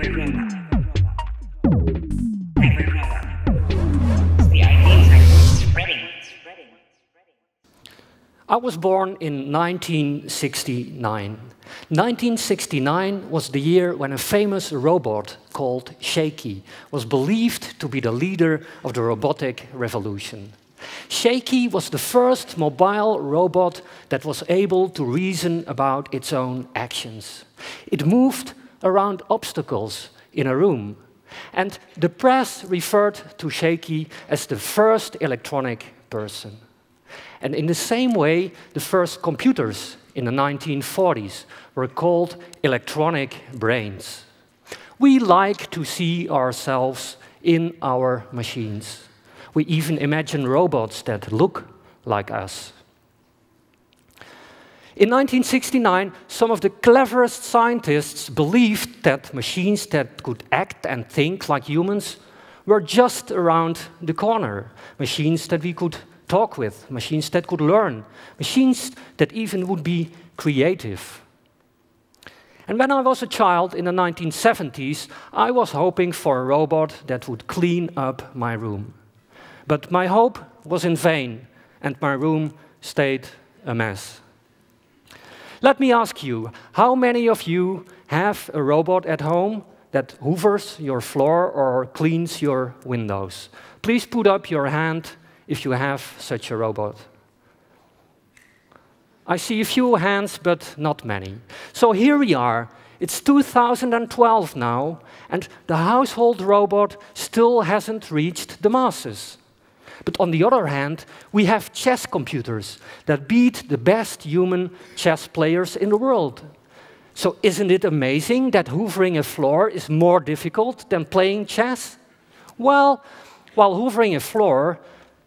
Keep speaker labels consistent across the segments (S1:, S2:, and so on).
S1: Favorite robot. Favorite robot. The ideas are spreading.
S2: I was born in 1969. 1969 was the year when a famous robot called Shakey was believed to be the leader of the robotic revolution. Shakey was the first mobile robot that was able to reason about its own actions. It moved around obstacles in a room, and the press referred to Shakey as the first electronic person. And in the same way, the first computers in the 1940s were called electronic brains. We like to see ourselves in our machines. We even imagine robots that look like us. In 1969, some of the cleverest scientists believed that machines that could act and think like humans were just around the corner. Machines that we could talk with, machines that could learn, machines that even would be creative. And when I was a child in the 1970s, I was hoping for a robot that would clean up my room. But my hope was in vain, and my room stayed a mess. Let me ask you, how many of you have a robot at home that hoovers your floor or cleans your windows? Please put up your hand if you have such a robot. I see a few hands, but not many. So here we are. It's 2012 now, and the household robot still hasn't reached the masses. But on the other hand, we have chess computers that beat the best human chess players in the world. So isn't it amazing that hoovering a floor is more difficult than playing chess? Well, while hoovering a floor,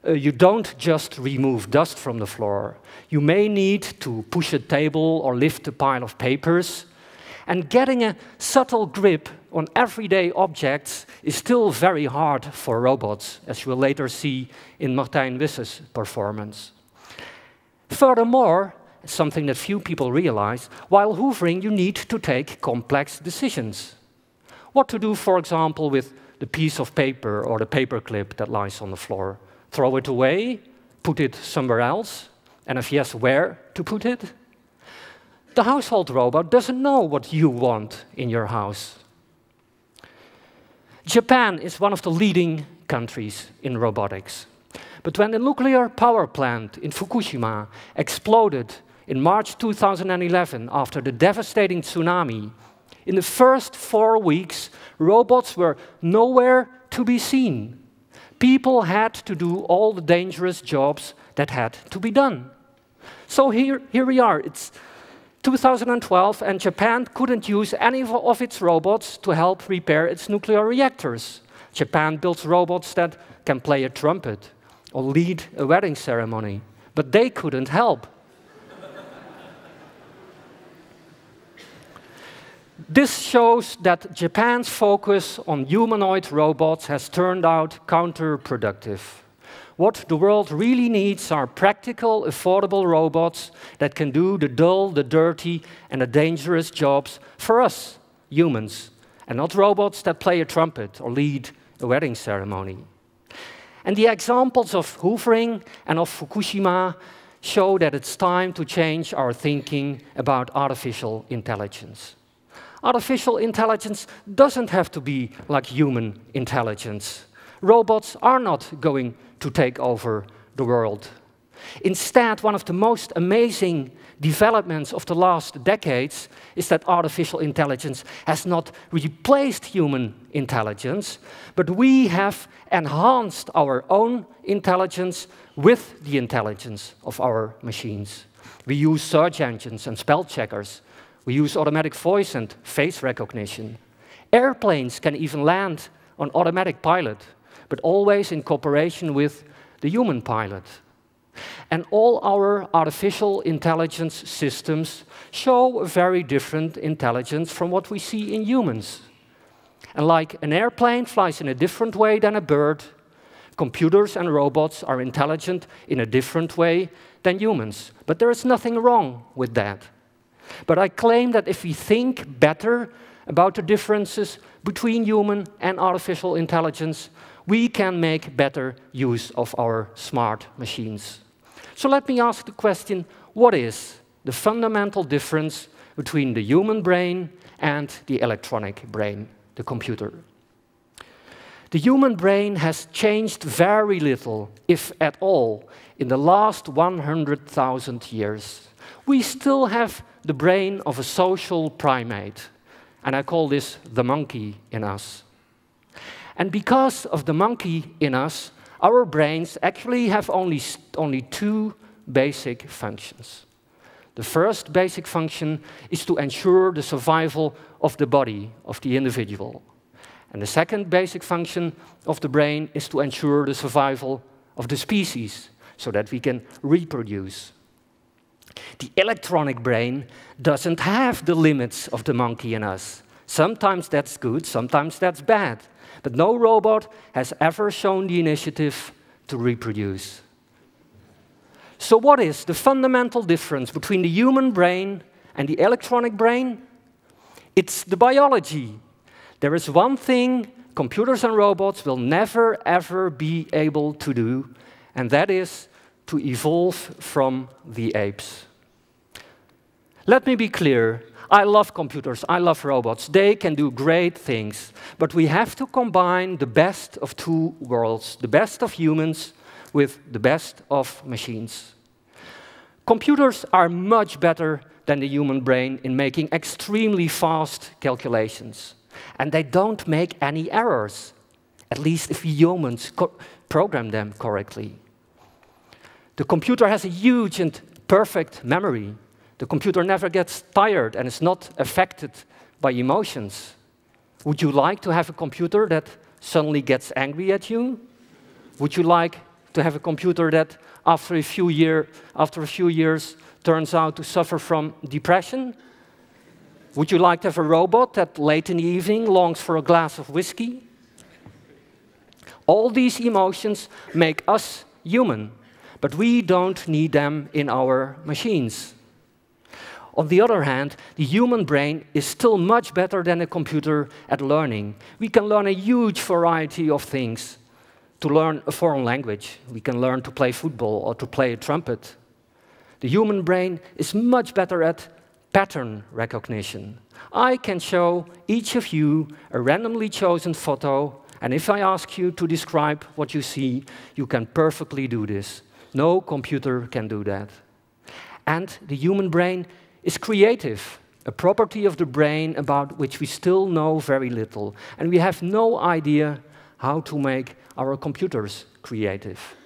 S2: you don't just remove dust from the floor. You may need to push a table or lift a pile of papers. And getting a subtle grip on everyday objects is still very hard for robots, as you will later see in Martijn Wisse's performance. Furthermore, something that few people realize, while hoovering you need to take complex decisions. What to do, for example, with the piece of paper or the paperclip that lies on the floor? Throw it away? Put it somewhere else? And if yes, where to put it? The household robot doesn't know what you want in your house. Japan is one of the leading countries in robotics. But when the nuclear power plant in Fukushima exploded in March 2011 after the devastating tsunami, in the first 4 weeks, robots were nowhere to be seen. People had to do all the dangerous jobs that had to be done. So here we are. It's 2012, and Japan couldn't use any of its robots to help repair its nuclear reactors. Japan builds robots that can play a trumpet or lead a wedding ceremony, but they couldn't help. This shows that Japan's focus on humanoid robots has turned out counterproductive. What the world really needs are practical, affordable robots that can do the dull, the dirty, and the dangerous jobs for us, humans, and not robots that play a trumpet or lead a wedding ceremony. And the examples of Hoovering and of Fukushima show that it's time to change our thinking about artificial intelligence. Artificial intelligence doesn't have to be like human intelligence. Robots are not going to take over the world. Instead, one of the most amazing developments of the last decades is that artificial intelligence has not replaced human intelligence, but we have enhanced our own intelligence with the intelligence of our machines. We use search engines and spell checkers. We use automatic voice and face recognition. Airplanes can even land on automatic pilot, but always in cooperation with the human pilot. And all our artificial intelligence systems show a very different intelligence from what we see in humans. And like an airplane flies in a different way than a bird, computers and robots are intelligent in a different way than humans. But there is nothing wrong with that. But I claim that if we think better about the differences between human and artificial intelligence, we can make better use of our smart machines. So let me ask the question, what is the fundamental difference between the human brain and the electronic brain, the computer? The human brain has changed very little, if at all, in the last 100,000 years. We still have the brain of a social primate, and I call this the monkey in us. And because of the monkey in us, our brains actually have only two basic functions. The first basic function is to ensure the survival of the body of the individual. And the second basic function of the brain is to ensure the survival of the species, so that we can reproduce. The electronic brain doesn't have the limits of the monkey in us. Sometimes that's good, sometimes that's bad. But no robot has ever shown the initiative to reproduce. So what is the fundamental difference between the human brain and the electronic brain? It's the biology. There is one thing computers and robots will never, ever be able to do, and that is to evolve from the apes. Let me be clear. I love computers, I love robots. They can do great things. But we have to combine the best of two worlds, the best of humans with the best of machines. Computers are much better than the human brain in making extremely fast calculations. And they don't make any errors, at least if humans program them correctly. The computer has a huge and perfect memory. The computer never gets tired and is not affected by emotions. Would you like to have a computer that suddenly gets angry at you? Would you like to have a computer that after a few years turns out to suffer from depression? Would you like to have a robot that late in the evening longs for a glass of whiskey? All these emotions make us human, but we don't need them in our machines. On the other hand, the human brain is still much better than a computer at learning. We can learn a huge variety of things. To learn a foreign language, we can learn to play football or to play a trumpet. The human brain is much better at pattern recognition. I can show each of you a randomly chosen photo, and if I ask you to describe what you see, you can perfectly do this. No computer can do that. And the human brain is creative, a property of the brain about which we still know very little. And we have no idea how to make our computers creative.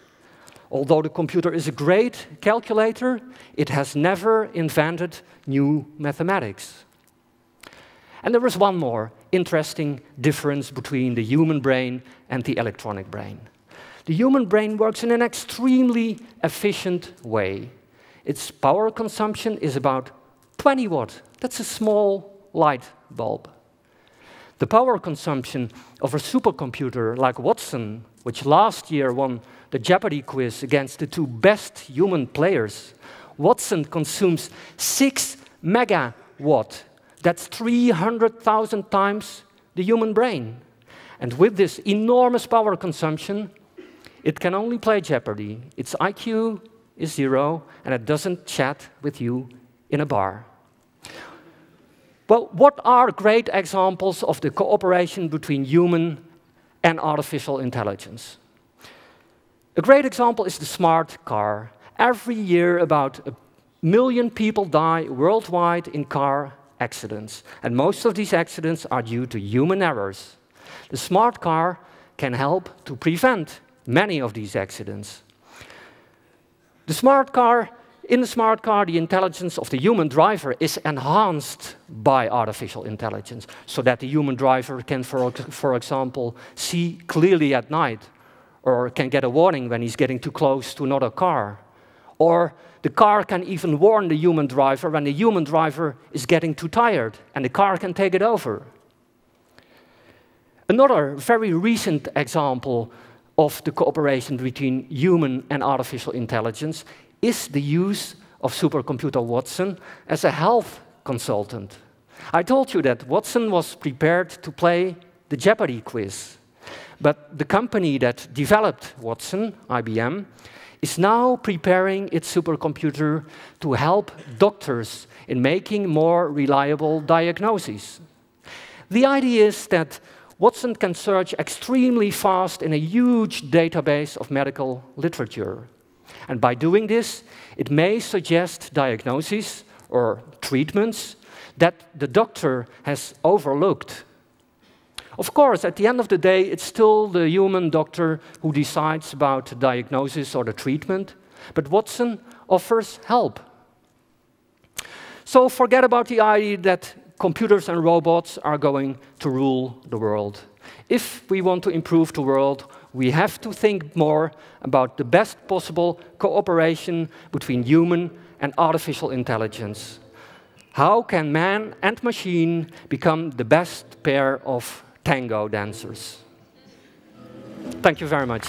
S2: Although the computer is a great calculator, it has never invented new mathematics. And there is one more interesting difference between the human brain and the electronic brain. The human brain works in an extremely efficient way. Its power consumption is about 20 watts. That's a small light bulb. The power consumption of a supercomputer like Watson, which last year won the Jeopardy quiz against the two best human players, Watson consumes 6 megawatt. That's 300,000 times the human brain. And with this enormous power consumption, it can only play Jeopardy. Its IQ is 0, and it doesn't chat with you in a bar. Well, what are great examples of the cooperation between human and artificial intelligence? A great example is the smart car. Every year, about 1 million people die worldwide in car accidents, and most of these accidents are due to human errors. The smart car can help to prevent many of these accidents. In the smart car, the intelligence of the human driver is enhanced by artificial intelligence, so that the human driver can, for example, see clearly at night, or can get a warning when he's getting too close to another car. Or the car can even warn the human driver when the human driver is getting too tired, and the car can take it over. Another very recent example of the cooperation between human and artificial intelligence is the use of supercomputer Watson as a health consultant. I told you that Watson was prepared to play the Jeopardy quiz. But the company that developed Watson, IBM, is now preparing its supercomputer to help doctors in making more reliable diagnoses. The idea is that Watson can search extremely fast in a huge database of medical literature. And by doing this, it may suggest diagnoses or treatments that the doctor has overlooked. Of course, at the end of the day, it's still the human doctor who decides about the diagnosis or the treatment, but Watson offers help. So forget about the idea that computers and robots are going to rule the world. If we want to improve the world, we have to think more about the best possible cooperation between human and artificial intelligence. How can man and machine become the best pair of tango dancers? Thank you very much.